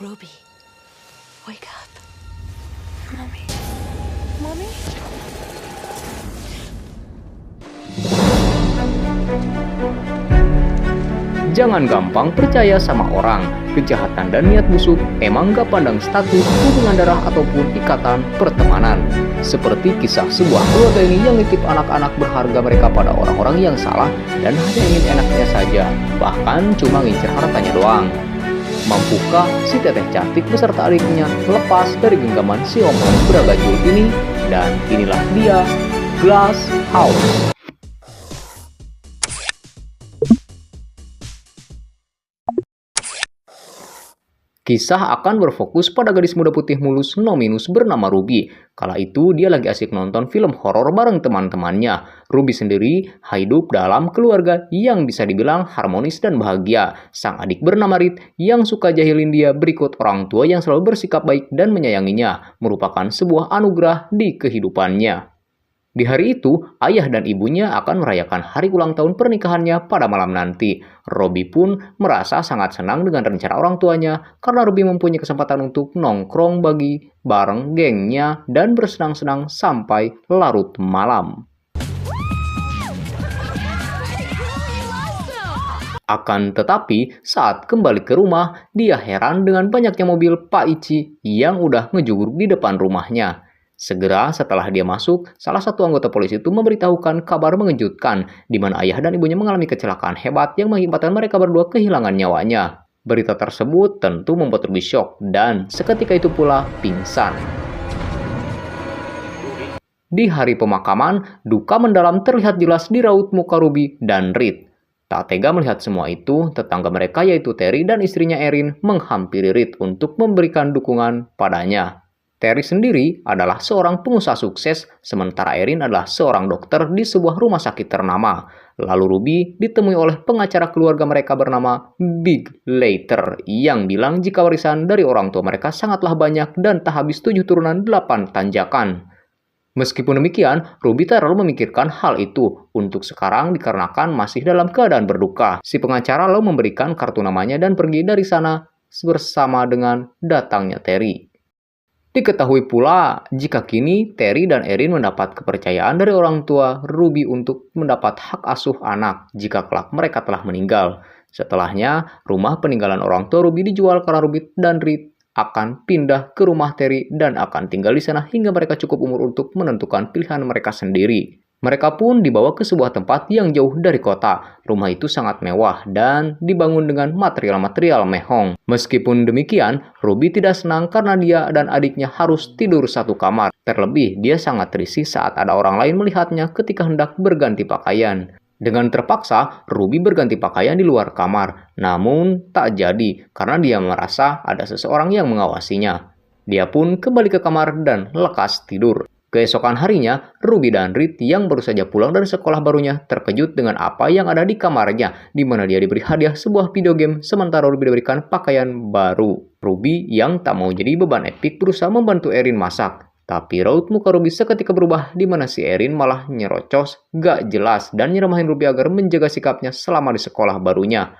Ruby, wake up. Mommy. Mommy? Jangan gampang percaya sama orang. Kejahatan dan niat busuk emang gak pandang status, hubungan darah, ataupun ikatan pertemanan. Seperti kisah sebuah keluarga ini yang nitip anak-anak berharga mereka pada orang-orang yang salah dan hanya ingin enaknya saja, bahkan cuma ngincer hartanya doang. Mampukah si teteh cantik beserta adiknya lepas dari genggaman si om beragajul ini? Dan inilah dia, Glass House. Kisah akan berfokus pada gadis muda putih mulus no minus bernama Ruby. Kala itu dia lagi asik nonton film horor bareng teman-temannya. Ruby sendiri hidup dalam keluarga yang bisa dibilang harmonis dan bahagia. Sang adik bernama Reed yang suka jahilin dia berikut orang tua yang selalu bersikap baik dan menyayanginya merupakan sebuah anugerah di kehidupannya. Di hari itu, ayah dan ibunya akan merayakan hari ulang tahun pernikahannya pada malam nanti. Ruby pun merasa sangat senang dengan rencana orang tuanya karena Ruby mempunyai kesempatan untuk nongkrong bagi bareng gengnya dan bersenang-senang sampai larut malam. Akan tetapi, saat kembali ke rumah, dia heran dengan banyaknya mobil Pak Ichi yang udah ngejogruk di depan rumahnya. Segera setelah dia masuk, salah satu anggota polisi itu memberitahukan kabar mengejutkan di mana ayah dan ibunya mengalami kecelakaan hebat yang mengakibatkan mereka berdua kehilangan nyawanya. Berita tersebut tentu membuat Ruby shock dan seketika itu pula pingsan. Di hari pemakaman, duka mendalam terlihat jelas di raut muka Ruby dan Reed. Tak tega melihat semua itu, tetangga mereka yaitu Terry dan istrinya Erin menghampiri Reed untuk memberikan dukungan padanya. Terry sendiri adalah seorang pengusaha sukses, sementara Erin adalah seorang dokter di sebuah rumah sakit ternama. Lalu Ruby ditemui oleh pengacara keluarga mereka bernama Big Later yang bilang jika warisan dari orang tua mereka sangatlah banyak dan tak habis 7 turunan 8 tanjakan. Meskipun demikian, Ruby tak terlalu memikirkan hal itu untuk sekarang dikarenakan masih dalam keadaan berduka. Si pengacara lalu memberikan kartu namanya dan pergi dari sana bersama dengan datangnya Terry. Diketahui pula jika kini Terry dan Erin mendapat kepercayaan dari orang tua Ruby untuk mendapat hak asuh anak jika kelak mereka telah meninggal. Setelahnya, rumah peninggalan orang tua Ruby dijual karena Ruby dan Reed akan pindah ke rumah Terry dan akan tinggal di sana hingga mereka cukup umur untuk menentukan pilihan mereka sendiri. Mereka pun dibawa ke sebuah tempat yang jauh dari kota. Rumah itu sangat mewah dan dibangun dengan material-material mehong. Meskipun demikian, Ruby tidak senang karena dia dan adiknya harus tidur satu kamar. Terlebih, dia sangat risih saat ada orang lain melihatnya ketika hendak berganti pakaian. Dengan terpaksa, Ruby berganti pakaian di luar kamar. Namun, tak jadi karena dia merasa ada seseorang yang mengawasinya. Dia pun kembali ke kamar dan lekas tidur. Keesokan harinya, Ruby dan Reed yang baru saja pulang dari sekolah barunya terkejut dengan apa yang ada di kamarnya, di mana dia diberi hadiah sebuah video game sementara Ruby diberikan pakaian baru. Ruby yang tak mau jadi beban epik berusaha membantu Erin masak. Tapi raut muka Ruby seketika berubah di mana si Erin malah nyerocos, gak jelas dan nyeramahin Ruby agar menjaga sikapnya selama di sekolah barunya.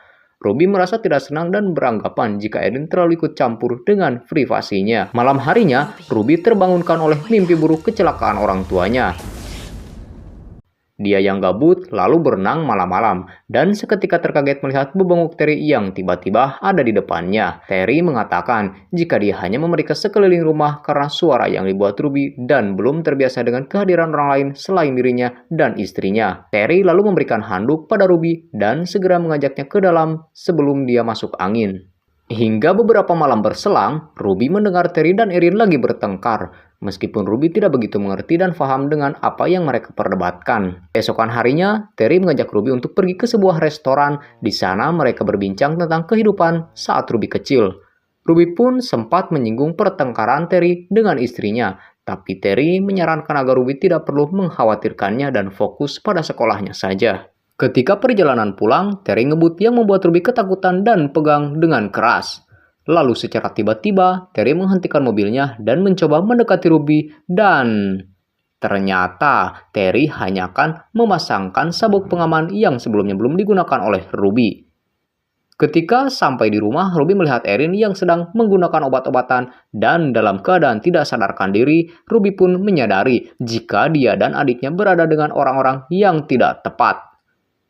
Ruby merasa tidak senang dan beranggapan jika Erin terlalu ikut campur dengan privasinya. Malam harinya, Ruby terbangunkan oleh mimpi buruk kecelakaan orang tuanya. Dia yang gabut lalu berenang malam-malam dan seketika terkaget melihat bebenguk Terry yang tiba-tiba ada di depannya. Terry mengatakan jika dia hanya memeriksa sekeliling rumah karena suara yang dibuat Ruby dan belum terbiasa dengan kehadiran orang lain selain dirinya dan istrinya. Terry lalu memberikan handuk pada Ruby dan segera mengajaknya ke dalam sebelum dia masuk angin. Hingga beberapa malam berselang, Ruby mendengar Terry dan Erin lagi bertengkar. Meskipun Ruby tidak begitu mengerti dan paham dengan apa yang mereka perdebatkan. Esokan harinya, Terry mengajak Ruby untuk pergi ke sebuah restoran. Di sana mereka berbincang tentang kehidupan saat Ruby kecil. Ruby pun sempat menyinggung pertengkaran Terry dengan istrinya. Tapi Terry menyarankan agar Ruby tidak perlu mengkhawatirkannya dan fokus pada sekolahnya saja. Ketika perjalanan pulang, Terry ngebut yang membuat Ruby ketakutan dan pegang dengan keras. Lalu secara tiba-tiba, Terry menghentikan mobilnya dan mencoba mendekati Ruby dan ternyata Terry hanya akan memasangkan sabuk pengaman yang sebelumnya belum digunakan oleh Ruby. Ketika sampai di rumah, Ruby melihat Erin yang sedang menggunakan obat-obatan dan dalam keadaan tidak sadarkan diri, Ruby pun menyadari jika dia dan adiknya berada dengan orang-orang yang tidak tepat.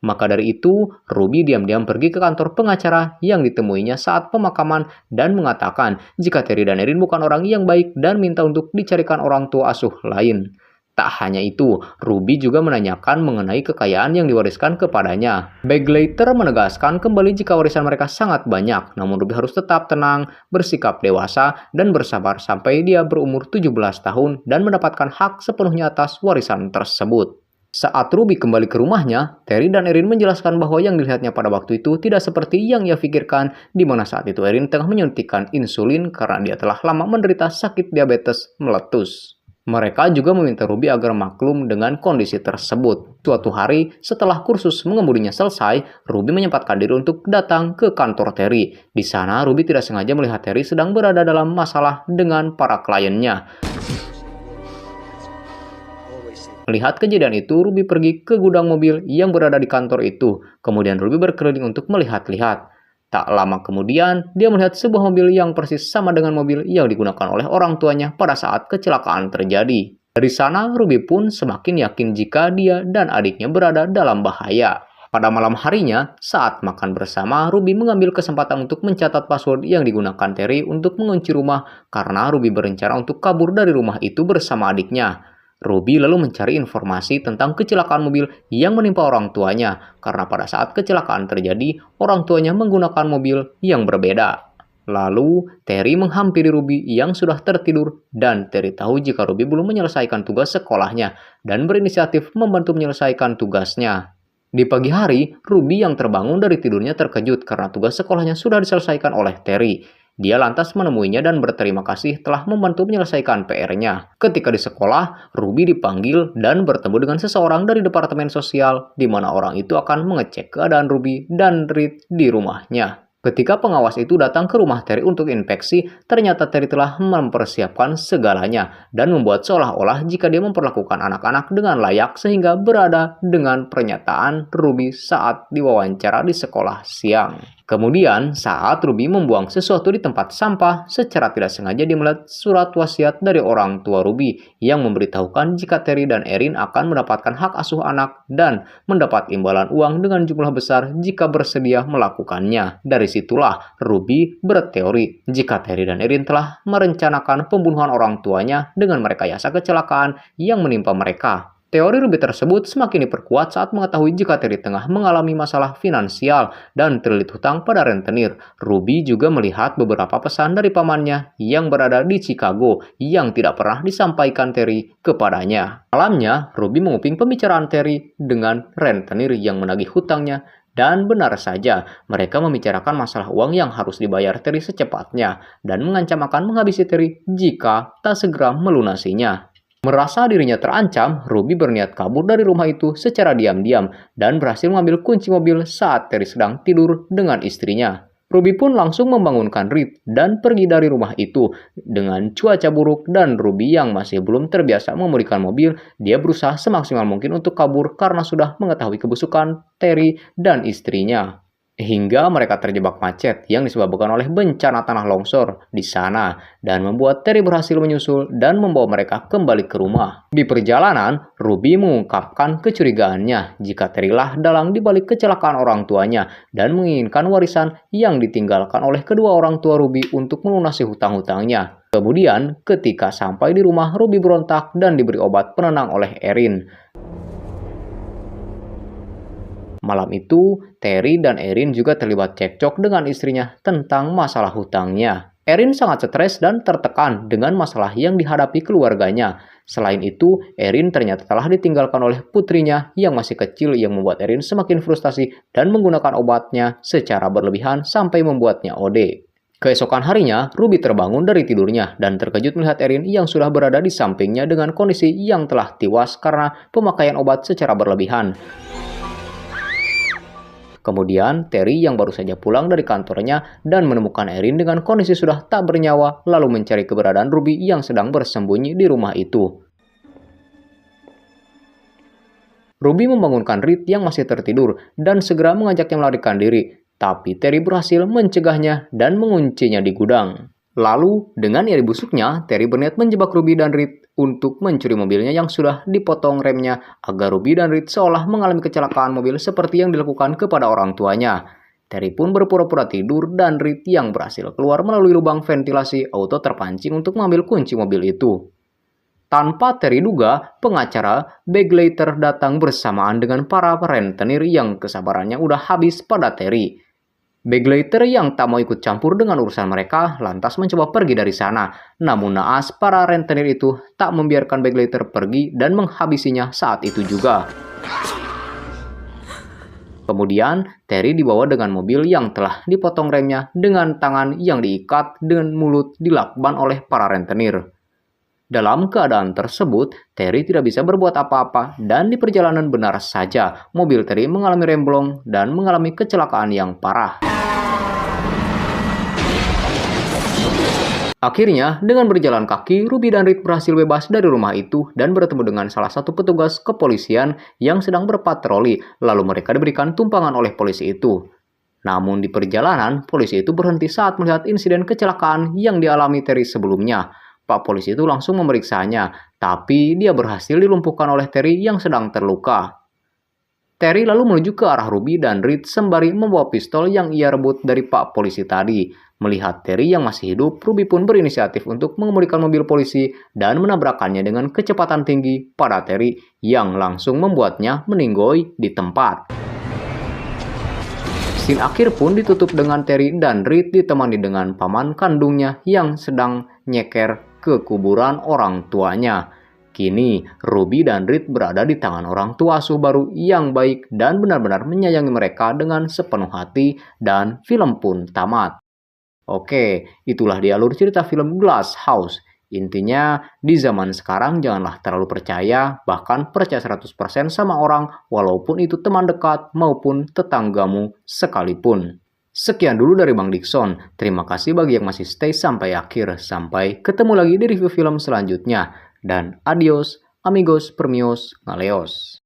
Maka dari itu, Ruby diam-diam pergi ke kantor pengacara yang ditemuinya saat pemakaman dan mengatakan jika Terry dan Erin bukan orang yang baik dan minta untuk dicarikan orang tua asuh lain. Tak hanya itu, Ruby juga menanyakan mengenai kekayaan yang diwariskan kepadanya. Baglater menegaskan kembali jika warisan mereka sangat banyak, namun Ruby harus tetap tenang, bersikap dewasa, dan bersabar sampai dia berumur 17 tahun dan mendapatkan hak sepenuhnya atas warisan tersebut. Saat Ruby kembali ke rumahnya, Terry dan Erin menjelaskan bahwa yang dilihatnya pada waktu itu tidak seperti yang ia pikirkan, di mana saat itu Erin tengah menyuntikkan insulin karena dia telah lama menderita sakit diabetes meletus. Mereka juga meminta Ruby agar maklum dengan kondisi tersebut. Suatu hari, setelah kursus mengemudinya selesai, Ruby menyempatkan diri untuk datang ke kantor Terry. Di sana, Ruby tidak sengaja melihat Terry sedang berada dalam masalah dengan para kliennya. Melihat kejadian itu, Ruby pergi ke gudang mobil yang berada di kantor itu. Kemudian Ruby berkeliling untuk melihat-lihat. Tak lama kemudian, dia melihat sebuah mobil yang persis sama dengan mobil yang digunakan oleh orang tuanya pada saat kecelakaan terjadi. Dari sana, Ruby pun semakin yakin jika dia dan adiknya berada dalam bahaya. Pada malam harinya, saat makan bersama, Ruby mengambil kesempatan untuk mencatat password yang digunakan Terry untuk mengunci rumah karena Ruby berencana untuk kabur dari rumah itu bersama adiknya. Ruby lalu mencari informasi tentang kecelakaan mobil yang menimpa orang tuanya, karena pada saat kecelakaan terjadi, orang tuanya menggunakan mobil yang berbeda. Lalu, Terry menghampiri Ruby yang sudah tertidur, dan Terry tahu jika Ruby belum menyelesaikan tugas sekolahnya, dan berinisiatif membantu menyelesaikan tugasnya. Di pagi hari, Ruby yang terbangun dari tidurnya terkejut karena tugas sekolahnya sudah diselesaikan oleh Terry. Dia lantas menemuinya dan berterima kasih telah membantu menyelesaikan PR-nya. Ketika di sekolah, Ruby dipanggil dan bertemu dengan seseorang dari Departemen Sosial, di mana orang itu akan mengecek keadaan Ruby dan Reed di rumahnya. Ketika pengawas itu datang ke rumah Terry untuk inspeksi, ternyata Terry telah mempersiapkan segalanya dan membuat seolah-olah jika dia memperlakukan anak-anak dengan layak sehingga berada dengan pernyataan Ruby saat diwawancara di sekolah siang. Kemudian, saat Ruby membuang sesuatu di tempat sampah, secara tidak sengaja dia melihat surat wasiat dari orang tua Ruby yang memberitahukan jika Terry dan Erin akan mendapatkan hak asuh anak dan mendapat imbalan uang dengan jumlah besar jika bersedia melakukannya. Dari situlah Ruby berteori jika Terry dan Erin telah merencanakan pembunuhan orang tuanya dengan merekayasa kecelakaan yang menimpa mereka. Teori Ruby tersebut semakin diperkuat saat mengetahui jika Terry tengah mengalami masalah finansial dan terlilit hutang pada rentenir. Ruby juga melihat beberapa pesan dari pamannya yang berada di Chicago yang tidak pernah disampaikan Terry kepadanya. Malamnya, Ruby menguping pembicaraan Terry dengan rentenir yang menagih hutangnya. Dan benar saja, mereka membicarakan masalah uang yang harus dibayar Terry secepatnya dan mengancam akan menghabisi Terry jika tak segera melunasinya. Merasa dirinya terancam, Ruby berniat kabur dari rumah itu secara diam-diam dan berhasil mengambil kunci mobil saat Terry sedang tidur dengan istrinya. Ruby pun langsung membangunkan Reed dan pergi dari rumah itu. Dengan cuaca buruk dan Ruby yang masih belum terbiasa memudikan mobil, dia berusaha semaksimal mungkin untuk kabur karena sudah mengetahui kebusukan Terry dan istrinya. Hingga mereka terjebak macet yang disebabkan oleh bencana tanah longsor di sana dan membuat Terry berhasil menyusul dan membawa mereka kembali ke rumah. Di perjalanan, Ruby mengungkapkan kecurigaannya jika Terry lah dalang dibalik kecelakaan orang tuanya dan menginginkan warisan yang ditinggalkan oleh kedua orang tua Ruby untuk melunasi hutang-hutangnya. Kemudian, ketika sampai di rumah, Ruby berontak dan diberi obat penenang oleh Erin. Malam itu, Terry dan Erin juga terlibat cekcok dengan istrinya tentang masalah hutangnya. Erin sangat stres dan tertekan dengan masalah yang dihadapi keluarganya. Selain itu, Erin ternyata telah ditinggalkan oleh putrinya yang masih kecil yang membuat Erin semakin frustasi dan menggunakan obatnya secara berlebihan sampai membuatnya OD. Keesokan harinya, Ruby terbangun dari tidurnya dan terkejut melihat Erin yang sudah berada di sampingnya dengan kondisi yang telah tiwas karena pemakaian obat secara berlebihan. Kemudian, Terry yang baru saja pulang dari kantornya dan menemukan Erin dengan kondisi sudah tak bernyawa, lalu mencari keberadaan Ruby yang sedang bersembunyi di rumah itu. Ruby membangunkan Reed yang masih tertidur dan segera mengajaknya melarikan diri. Tapi Terry berhasil mencegahnya dan menguncinya di gudang. Lalu, dengan iri busuknya, Terry berniat menjebak Ruby dan Reed untuk mencuri mobilnya yang sudah dipotong remnya agar Ruby dan Reed seolah mengalami kecelakaan mobil seperti yang dilakukan kepada orang tuanya. Terry pun berpura-pura tidur dan Reed yang berhasil keluar melalui lubang ventilasi auto terpancing untuk mengambil kunci mobil itu. Tanpa Terry duga, pengacara Begleiter datang bersamaan dengan para rentenir yang kesabarannya udah habis pada Terry. Begleiter yang tak mau ikut campur dengan urusan mereka lantas mencoba pergi dari sana. Namun naas, para rentenir itu tak membiarkan Begleiter pergi dan menghabisinya saat itu juga. Kemudian, Terry dibawa dengan mobil yang telah dipotong remnya dengan tangan yang diikat dan mulut dilakban oleh para rentenir. Dalam keadaan tersebut, Terry tidak bisa berbuat apa-apa dan di perjalanan benar saja, mobil Terry mengalami remblong dan mengalami kecelakaan yang parah. Akhirnya, dengan berjalan kaki, Ruby dan Reed berhasil bebas dari rumah itu dan bertemu dengan salah satu petugas kepolisian yang sedang berpatroli, lalu mereka diberikan tumpangan oleh polisi itu. Namun di perjalanan, polisi itu berhenti saat melihat insiden kecelakaan yang dialami Terry sebelumnya. Pak polisi itu langsung memeriksanya, tapi dia berhasil dilumpuhkan oleh Terry yang sedang terluka. Terry lalu menuju ke arah Ruby dan Reed sembari membawa pistol yang ia rebut dari Pak polisi tadi. Melihat Terry yang masih hidup, Ruby pun berinisiatif untuk mengemudikan mobil polisi dan menabrakkannya dengan kecepatan tinggi pada Terry yang langsung membuatnya meninggoy di tempat. Scene akhir pun ditutup dengan Terry dan Reed ditemani dengan paman kandungnya yang sedang nyeker ke kuburan orang tuanya. Kini, Ruby dan Reed berada di tangan orang tua asuh baru yang baik dan benar-benar menyayangi mereka dengan sepenuh hati dan film pun tamat. Oke, itulah dia alur cerita film Glass House. Intinya, di zaman sekarang janganlah terlalu percaya, bahkan percaya 100% sama orang, walaupun itu teman dekat maupun tetanggamu sekalipun. Sekian dulu dari Bang Dikson. Terima kasih bagi yang masih stay sampai akhir. Sampai ketemu lagi di review film selanjutnya. Dan adios, amigos, permios, ngaleos.